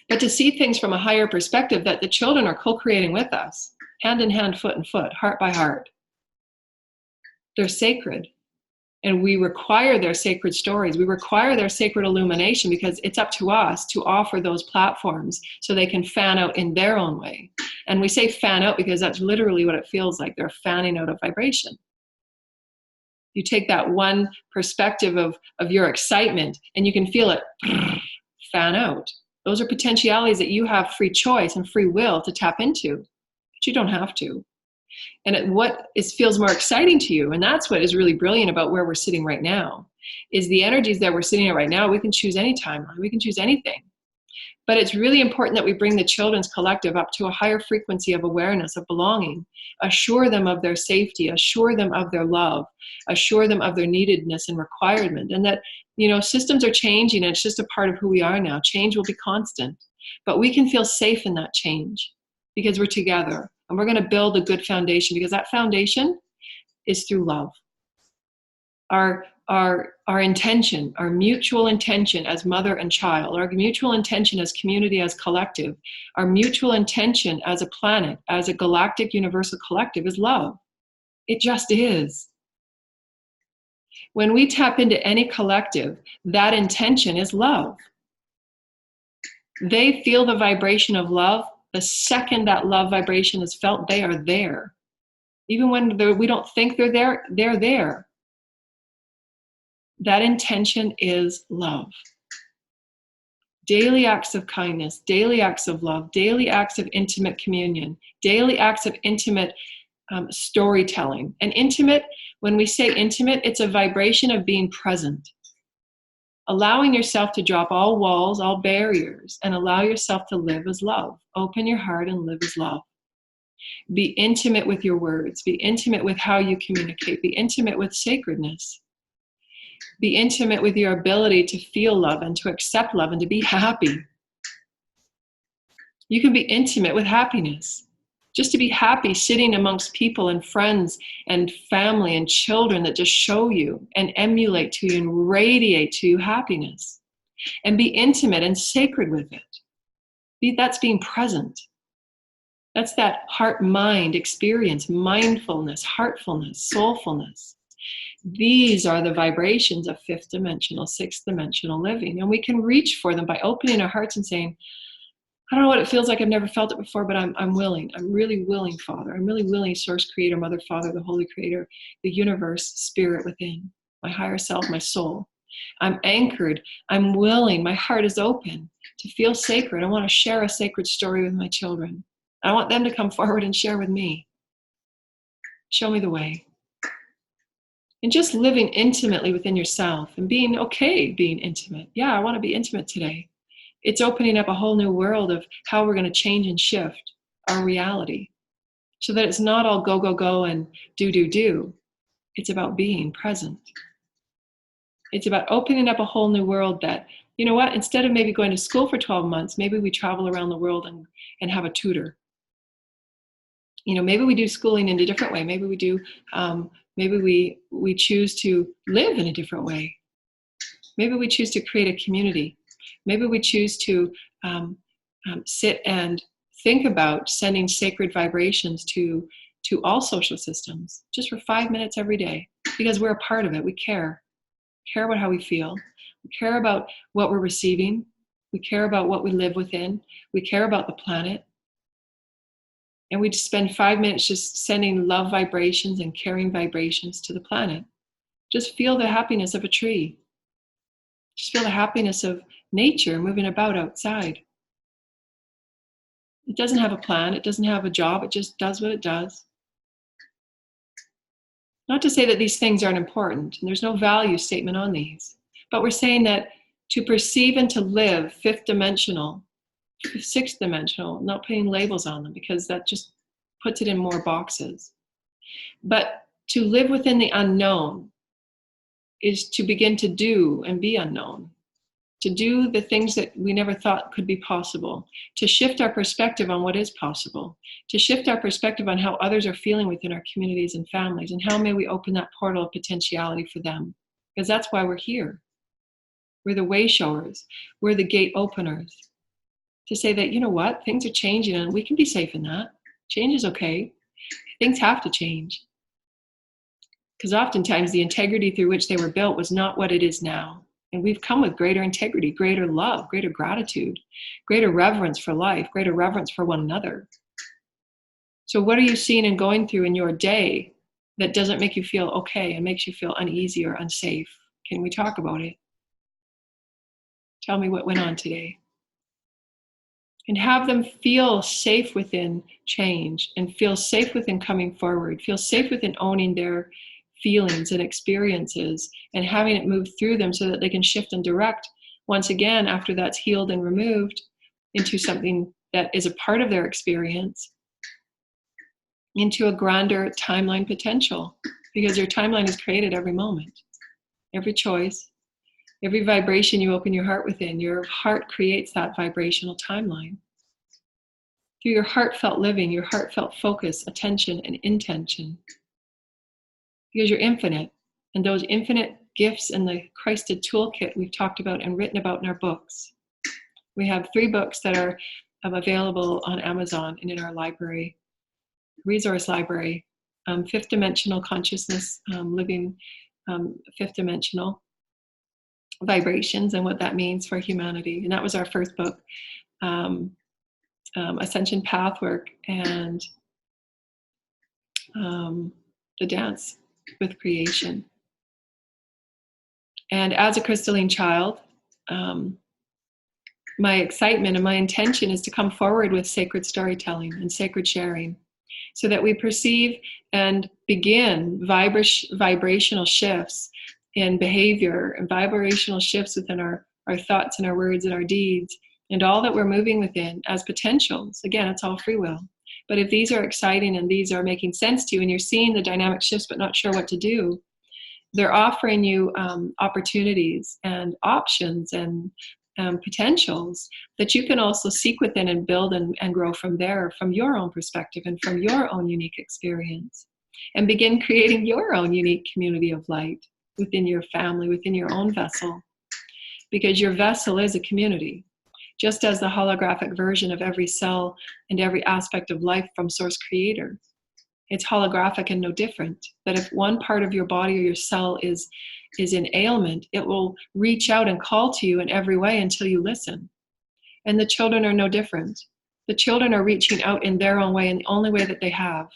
But to see things from a higher perspective, that the children are co-creating with us, hand in hand, foot in foot, heart by heart. They're sacred. And we require their sacred stories. We require their sacred illumination, because it's up to us to offer those platforms so they can fan out in their own way. And we say fan out because that's literally what it feels like. They're fanning out a vibration. You take that one perspective of your excitement and you can feel it fan out. Those are potentialities that you have free choice and free will to tap into, but you don't have to. And feels more exciting to you, and that's what is really brilliant about where we're sitting right now, is the energies that we're sitting at right now. We can choose any timeline, we can choose anything. But it's really important that we bring the children's collective up to a higher frequency of awareness, of belonging, assure them of their safety, assure them of their love, assure them of their neededness and requirement. And that, systems are changing, and it's just a part of who we are now. Change will be constant, but we can feel safe in that change because we're together, and we're going to build a good foundation, because that foundation is through love. Our intention, our mutual intention as mother and child, our mutual intention as community, as collective, our mutual intention as a planet, as a galactic universal collective is love. It just is. When we tap into any collective, that intention is love. They feel the vibration of love. The second that love vibration is felt, they are there. Even when we don't think they're there, they're there. That intention is love. Daily acts of kindness, daily acts of love, daily acts of intimate communion, daily acts of intimate storytelling. And intimate, when we say intimate, it's a vibration of being present. Allowing yourself to drop all walls, all barriers, and allow yourself to live as love. Open your heart and live as love. Be intimate with your words. Be intimate with how you communicate. Be intimate with sacredness. Be intimate with your ability to feel love and to accept love and to be happy. You can be intimate with happiness. Just to be happy sitting amongst people and friends and family and children that just show you and emulate to you and radiate to you happiness. And be intimate and sacred with it. That's being present. That's that heart-mind experience, mindfulness, heartfulness, soulfulness. These are the vibrations of fifth dimensional, sixth dimensional living. And we can reach for them by opening our hearts and saying, I don't know what it feels like. I've never felt it before, but I'm willing. I'm really willing, Father. I'm really willing, Source Creator, Mother, Father, the Holy Creator, the universe, Spirit within, my higher self, my soul. I'm anchored. I'm willing. My heart is open to feel sacred. I want to share a sacred story with my children. I want them to come forward and share with me. Show me the way. And just living intimately within yourself and being okay being intimate. Yeah, I want to be intimate today. It's opening up a whole new world of how we're going to change and shift our reality so that it's not all go, go, go and do. It's about being present. It's about opening up a whole new world that, you know what, instead of maybe going to school for 12 months, maybe we travel around the world and have a tutor. Maybe we do schooling in a different way. Maybe we do, maybe we choose to live in a different way. Maybe we choose to create a community. Maybe we choose to sit and think about sending sacred vibrations to all social systems, just for 5 minutes every day, because we're a part of it. We care about how we feel. We care about what we're receiving. We care about what we live within. We care about the planet. And we just spend 5 minutes just sending love vibrations and caring vibrations to the planet. Just feel the happiness of a tree. Just feel the happiness of nature moving about outside. It doesn't have a plan. It doesn't have a job. It just does what it does. Not to say that these things aren't important, and there's no value statement on these, but we're saying that to perceive and to live fifth dimensional, sixth dimensional, not putting labels on them because that just puts it in more boxes. But to live within the unknown is to begin to do and be unknown. to do the things that we never thought could be possible, to shift our perspective on what is possible, to shift our perspective on how others are feeling within our communities and families, and how may we open that portal of potentiality for them. Because that's why we're here. We're the way showers. We're the gate openers. To say that, you know what, things are changing and we can be safe in that. Change is okay. Things have to change. Because oftentimes the integrity through which they were built was not what it is now. And we've come with greater integrity, greater love, greater gratitude, greater reverence for life, greater reverence for one another. So what are you seeing and going through in your day that doesn't make you feel okay and makes you feel uneasy or unsafe? Can we talk about it? Tell me what went on today. And have them feel safe within change and feel safe within coming forward, feel safe within owning their feelings and experiences and having it move through them so that they can shift and direct once again after that's healed and removed into something that is a part of their experience, into a grander timeline potential, because your timeline is created every moment, every choice, every vibration you open your heart within. Your heart creates that vibrational timeline. Through your heartfelt living, your heartfelt focus, attention, and intention. Because you're infinite, and those infinite gifts in the Christed toolkit we've talked about and written about in our books. We have 3 books that are available on Amazon and in our library, resource library. Fifth Dimensional Consciousness, Living Fifth Dimensional Vibrations and what that means for humanity. And that was our first book. Ascension Pathwork and The Dance with Creation. And as a crystalline child, my excitement and my intention is to come forward with sacred storytelling and sacred sharing so that we perceive and begin vibrational shifts in behavior and vibrational shifts within our thoughts and our words and our deeds and all that we're moving within as potentials. Again, it's all free will. But if these are exciting and these are making sense to you and you're seeing the dynamic shifts but not sure what to do, they're offering you opportunities and options and potentials that you can also seek within and build and grow from there, from your own perspective and from your own unique experience, and begin creating your own unique community of light within your family, within your own vessel, because your vessel is a community. Just as the holographic version of every cell and every aspect of life from Source Creator. It's holographic and no different. That if one part of your body or your cell is in ailment, it will reach out and call to you in every way until you listen. And the children are no different. The children are reaching out in their own way, in the only way that they have,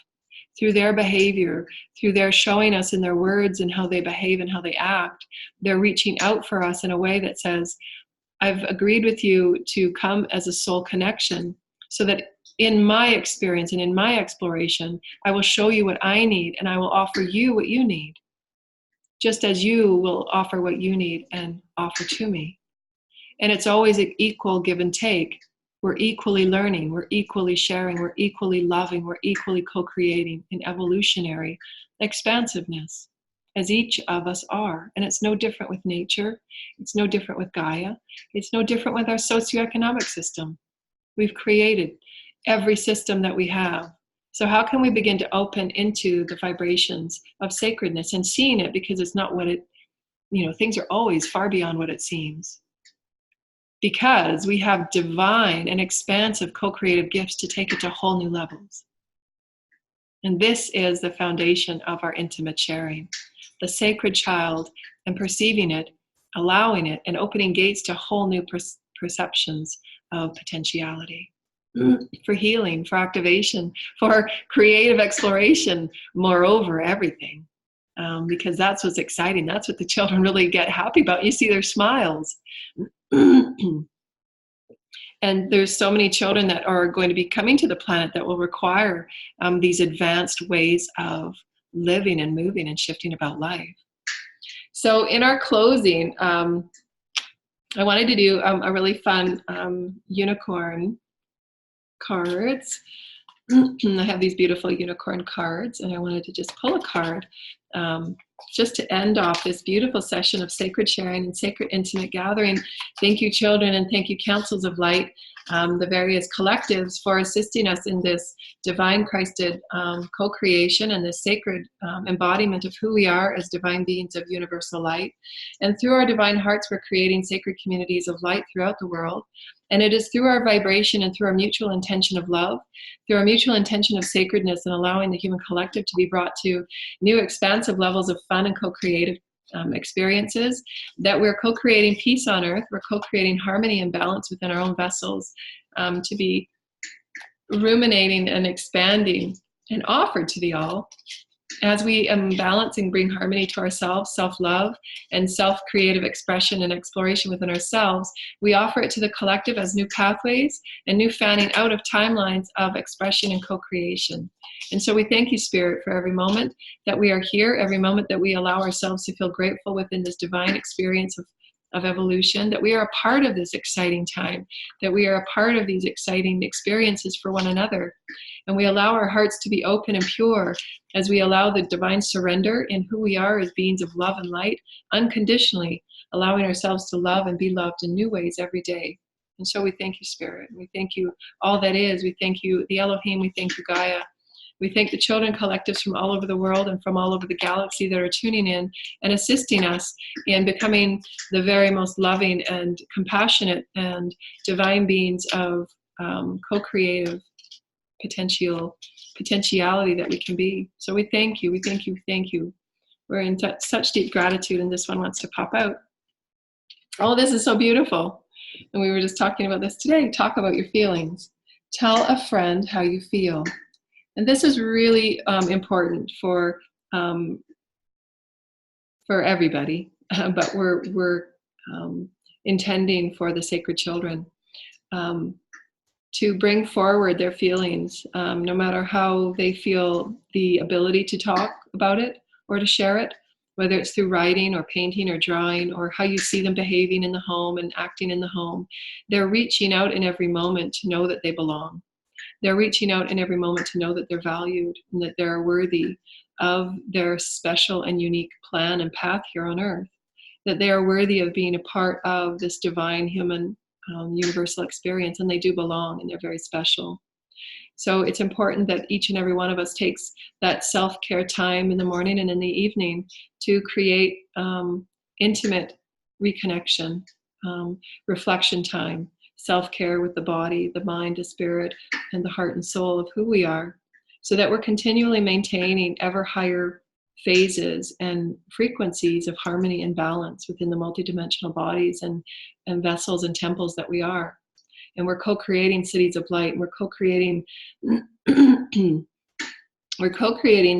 through their behavior, through their showing us in their words and how they behave and how they act. They're reaching out for us in a way that says, I've agreed with you to come as a soul connection so that in my experience and in my exploration, I will show you what I need and I will offer you what you need, just as you will offer what you need and offer to me. And it's always an equal give and take. We're equally learning, we're equally sharing, we're equally loving, we're equally co-creating in evolutionary expansiveness, as each of us are. And it's no different with nature. It's no different with Gaia. It's no different with our socioeconomic system. We've created every system that we have. So how can we begin to open into the vibrations of sacredness and seeing it, because it's not what it, things are always far beyond what it seems. Because we have divine and expansive co-creative gifts to take it to whole new levels. And this is the foundation of our intimate sharing. The sacred child and perceiving it, allowing it, and opening gates to whole new perceptions of potentiality. For healing, for activation, for creative exploration, moreover, everything. Because that's what's exciting. That's what the children really get happy about. You see their smiles. And there's so many children that are going to be coming to the planet that will require these advanced ways of living and moving and shifting about life. So in our closing, I wanted to do a really fun unicorn cards. I have these beautiful unicorn cards, and I wanted to just pull a card just to end off this beautiful session of sacred sharing and sacred intimate gathering, thank you, children, and thank you, Councils of Light, the various collectives, for assisting us in this divine Christed co-creation and this sacred embodiment of who we are as divine beings of universal light. And through our divine hearts, we're creating sacred communities of light throughout the world. And it is through our vibration and through our mutual intention of love, through our mutual intention of sacredness, and allowing the human collective to be brought to new expansive levels of fun and co-creative experiences, that we're co-creating peace on earth, we're co-creating harmony and balance within our own vessels, to be ruminating and expanding and offered to the all. As we balance and bring harmony to ourselves, self-love, and self-creative expression and exploration within ourselves, we offer it to the collective as new pathways and new fanning out of timelines of expression and co-creation. And so we thank you, Spirit, for every moment that we are here, every moment that we allow ourselves to feel grateful within this divine experience of evolution, that we are a part of this exciting time, that we are a part of these exciting experiences for one another. And we allow our hearts to be open and pure as we allow the divine surrender in who we are as beings of love and light, unconditionally allowing ourselves to love and be loved in new ways every day. And so we thank you, Spirit. We thank you, all that is. We thank you, the Elohim. We thank you, Gaia. We thank the children collectives from all over the world and from all over the galaxy that are tuning in and assisting us in becoming the very most loving and compassionate and divine beings of co-creative potentiality that we can be. So we thank you, we thank you, we thank you. We're in such deep gratitude, and this one wants to pop out. Oh, this is so beautiful. And we were just talking about this today. Talk about your feelings. Tell a friend how you feel. And this is really important for everybody, but we're intending for the sacred children to bring forward their feelings, no matter how they feel the ability to talk about it or to share it, whether it's through writing or painting or drawing, or how you see them behaving in the home and acting in the home. They're reaching out in every moment to know that they belong. They're reaching out in every moment to know that they're valued and that they're worthy of their special and unique plan and path here on earth, that they are worthy of being a part of this divine human universal experience, and they do belong, and they're very special. So it's important that each and every one of us takes that self-care time in the morning and in the evening to create intimate reconnection, reflection time, self-care with the body, the mind, the spirit, and the heart and soul of who we are, so that we're continually maintaining ever higher phases and frequencies of harmony and balance within the multidimensional bodies and vessels and temples that we are. And we're co-creating cities of light. We're co-creating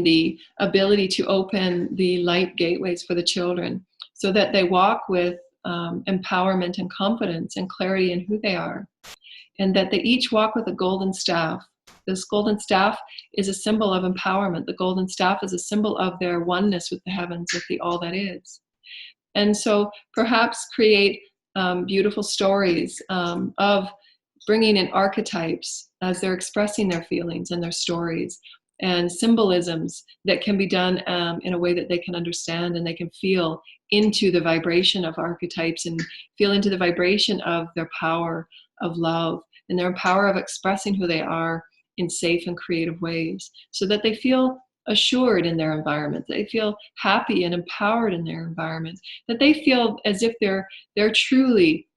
the ability to open the light gateways for the children, so that they walk with empowerment and confidence and clarity in who they are, and that they each walk with a golden staff. This golden staff is a symbol of empowerment. The golden staff is a symbol of their oneness with the heavens, with the all that is. And so perhaps create beautiful stories of bringing in archetypes as they're expressing their feelings and their stories, and symbolisms that can be done in a way that they can understand and they can feel into the vibration of archetypes and feel into the vibration of their power of love and their power of expressing who they are in safe and creative ways, so that they feel assured in their environment, they feel happy and empowered in their environment, that they feel as if they're truly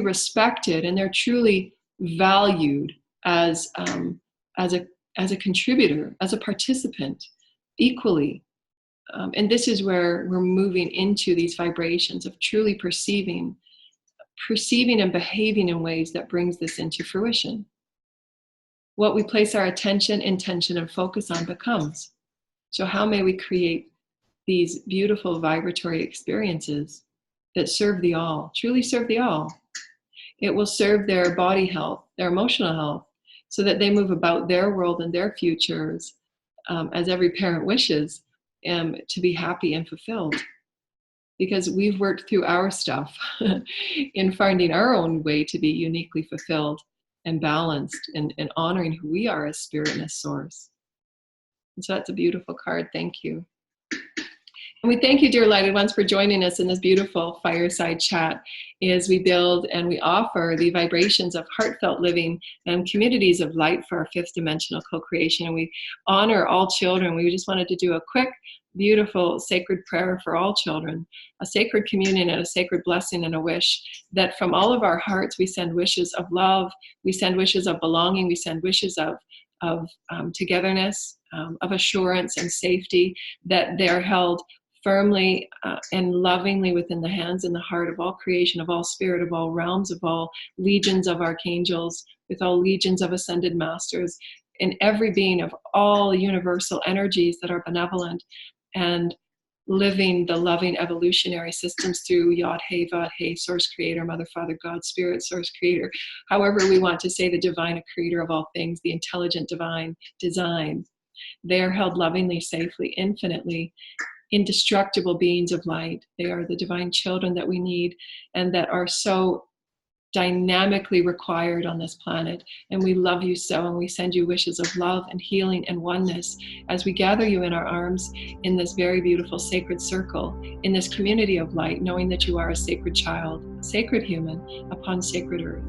respected and they're truly valued as a contributor, as a participant, equally. And this is where we're moving into these vibrations of truly perceiving and behaving in ways that brings this into fruition. What we place our attention, intention, and focus on becomes. So how may we create these beautiful vibratory experiences that serve the all, truly serve the all? It will serve their body health, their emotional health, so that they move about their world and their futures, as every parent wishes, to be happy and fulfilled. Because we've worked through our stuff in finding our own way to be uniquely fulfilled and balanced and honoring who we are as spirit and as source. And so that's a beautiful card. Thank you. And we thank you, dear lighted ones, for joining us in this beautiful fireside chat as we build and we offer the vibrations of heartfelt living and communities of light for our fifth dimensional co-creation. And we honor all children. We just wanted to do a quick, beautiful, sacred prayer for all children, a sacred communion and a sacred blessing and a wish that from all of our hearts we send wishes of love, we send wishes of belonging, we send wishes of togetherness, of assurance and safety, that they're held firmly and lovingly within the hands and the heart of all creation, of all spirit, of all realms, of all legions of archangels, with all legions of ascended masters, in every being of all universal energies that are benevolent and living the loving evolutionary systems through Yod He Vav He, Source Creator, Mother, Father, God, Spirit, Source Creator. However we want to say the divine creator of all things, the intelligent divine design. They are held lovingly, safely, infinitely, indestructible beings of light. They are the divine children that we need and that are so dynamically required on this planet. And we love you so, and we send you wishes of love and healing and oneness as we gather you in our arms in this very beautiful sacred circle, in this community of light, knowing that you are a sacred child, a sacred human upon sacred earth.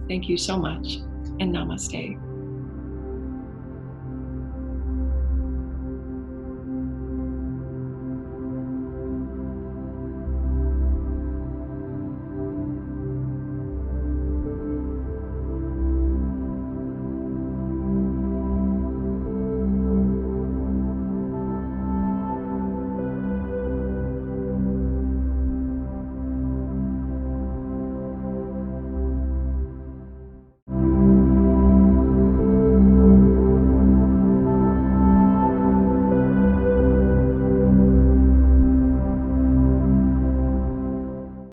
Thank you so much, and namaste.